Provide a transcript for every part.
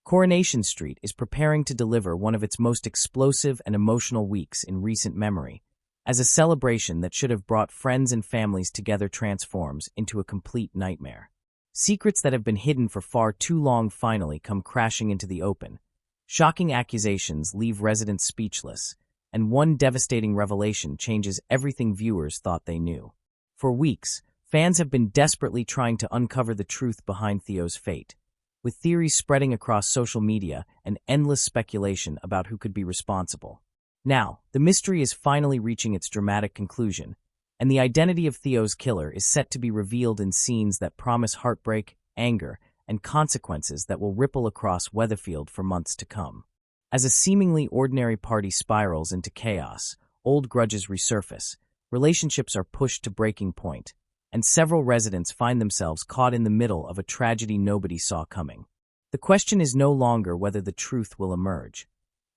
Coronation Street is preparing to deliver one of its most explosive and emotional weeks in recent memory, as a celebration that should have brought friends and families together transforms into a complete nightmare. Secrets that have been hidden for far too long finally come crashing into the open. Shocking accusations leave residents speechless, and one devastating revelation changes everything viewers thought they knew. For weeks, fans have been desperately trying to uncover the truth behind Theo's fate, with theories spreading across social media and endless speculation about who could be responsible. Now, the mystery is finally reaching its dramatic conclusion, and the identity of Theo's killer is set to be revealed in scenes that promise heartbreak, anger, and consequences that will ripple across Weatherfield for months to come. As a seemingly ordinary party spirals into chaos, old grudges resurface, relationships are pushed to breaking point, and several residents find themselves caught in the middle of a tragedy nobody saw coming. The question is no longer whether the truth will emerge.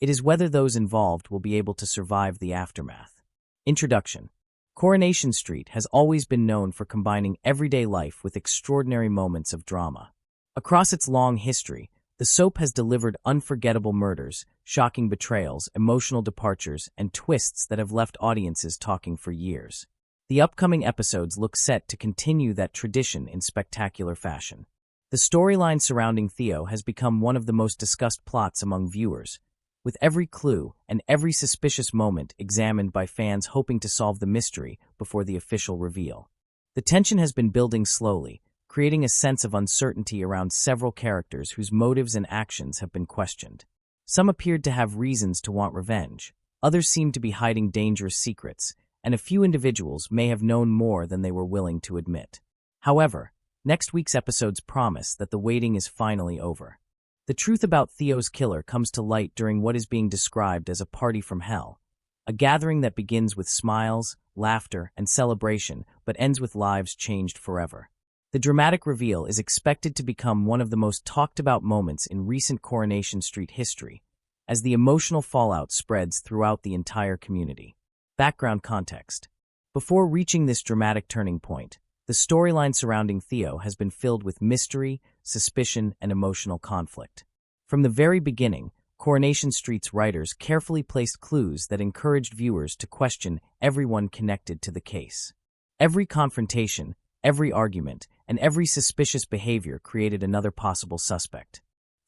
It is whether those involved will be able to survive the aftermath. Introduction. Coronation Street has always been known for combining everyday life with extraordinary moments of drama. Across its long history, the soap has delivered unforgettable murders, shocking betrayals, emotional departures, and twists that have left audiences talking for years. The upcoming episodes look set to continue that tradition in spectacular fashion. The storyline surrounding Theo has become one of the most discussed plots among viewers, with every clue and every suspicious moment examined by fans hoping to solve the mystery before the official reveal. The tension has been building slowly, creating a sense of uncertainty around several characters whose motives and actions have been questioned. Some appeared to have reasons to want revenge, others seemed to be hiding dangerous secrets, and a few individuals may have known more than they were willing to admit. However, next week's episodes promise that the waiting is finally over. The truth about Theo's killer comes to light during what is being described as a party from hell, a gathering that begins with smiles, laughter, and celebration, but ends with lives changed forever. The dramatic reveal is expected to become one of the most talked-about moments in recent Coronation Street history, as the emotional fallout spreads throughout the entire community. Background context. Before reaching this dramatic turning point, the storyline surrounding Theo has been filled with mystery, suspicion, and emotional conflict. From the very beginning, Coronation Street's writers carefully placed clues that encouraged viewers to question everyone connected to the case. Every confrontation, every argument, and every suspicious behavior created another possible suspect.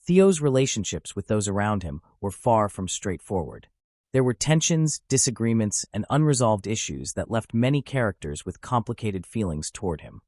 Theo's relationships with those around him were far from straightforward. There were tensions, disagreements, and unresolved issues that left many characters with complicated feelings toward him.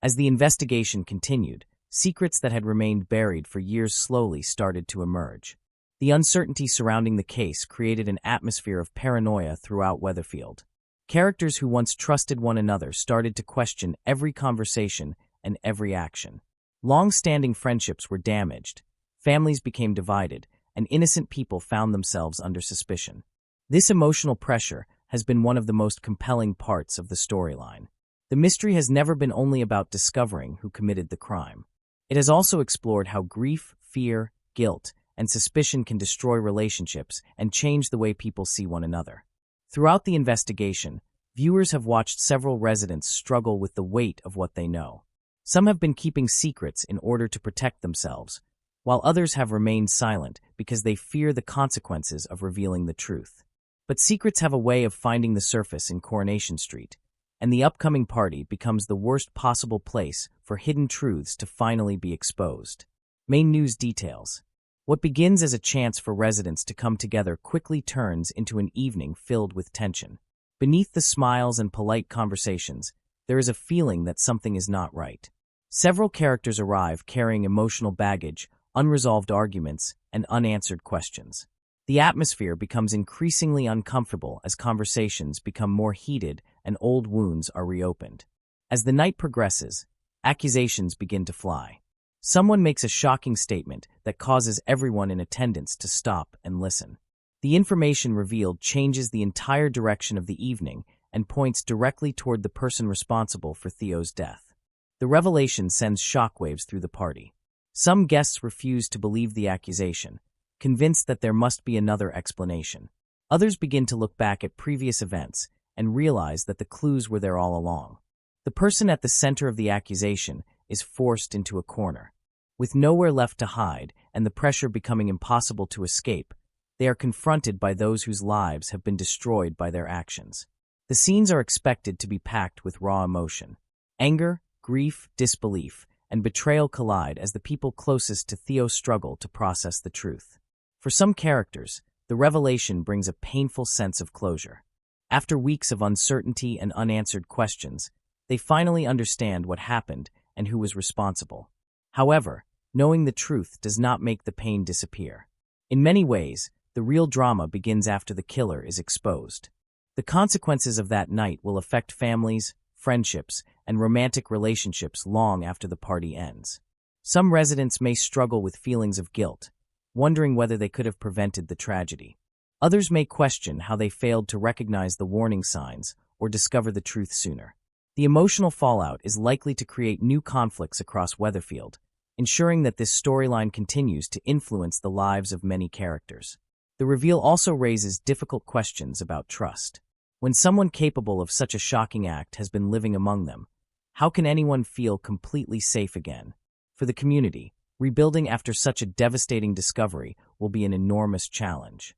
As the investigation continued, secrets that had remained buried for years slowly started to emerge. The uncertainty surrounding the case created an atmosphere of paranoia throughout Weatherfield. Characters who once trusted one another started to question every conversation and every action. Long-standing friendships were damaged, families became divided, and innocent people found themselves under suspicion. This emotional pressure has been one of the most compelling parts of the storyline. The mystery has never been only about discovering who committed the crime. It has also explored how grief, fear, guilt, and suspicion can destroy relationships and change the way people see one another. Throughout the investigation, viewers have watched several residents struggle with the weight of what they know. Some have been keeping secrets in order to protect themselves, while others have remained silent because they fear the consequences of revealing the truth. But secrets have a way of finding the surface in Coronation Street, and the upcoming party becomes the worst possible place for hidden truths to finally be exposed. Main news details. What begins as a chance for residents to come together quickly turns into an evening filled with tension. Beneath the smiles and polite conversations, there is a feeling that something is not right. Several characters arrive carrying emotional baggage, unresolved arguments, and unanswered questions. The atmosphere becomes increasingly uncomfortable as conversations become more heated and old wounds are reopened. As the night progresses, accusations begin to fly. Someone makes a shocking statement that causes everyone in attendance to stop and listen. The information revealed changes the entire direction of the evening and points directly toward the person responsible for Theo's death. The revelation sends shockwaves through the party. Some guests refuse to believe the accusation, convinced that there must be another explanation. Others begin to look back at previous events and realize that the clues were there all along. The person at the center of the accusation is forced into a corner. With nowhere left to hide and the pressure becoming impossible to escape, they are confronted by those whose lives have been destroyed by their actions. The scenes are expected to be packed with raw emotion. Anger, grief, disbelief, and betrayal collide as the people closest to Theo struggle to process the truth. For some characters, the revelation brings a painful sense of closure. After weeks of uncertainty and unanswered questions, they finally understand what happened and who was responsible. However, knowing the truth does not make the pain disappear. In many ways, the real drama begins after the killer is exposed. The consequences of that night will affect families, friendships, and romantic relationships long after the party ends. Some residents may struggle with feelings of guilt, wondering whether they could have prevented the tragedy. Others may question how they failed to recognize the warning signs or discover the truth sooner. The emotional fallout is likely to create new conflicts across Weatherfield, ensuring that this storyline continues to influence the lives of many characters. The reveal also raises difficult questions about trust. When someone capable of such a shocking act has been living among them, how can anyone feel completely safe again? For the community, rebuilding after such a devastating discovery will be an enormous challenge.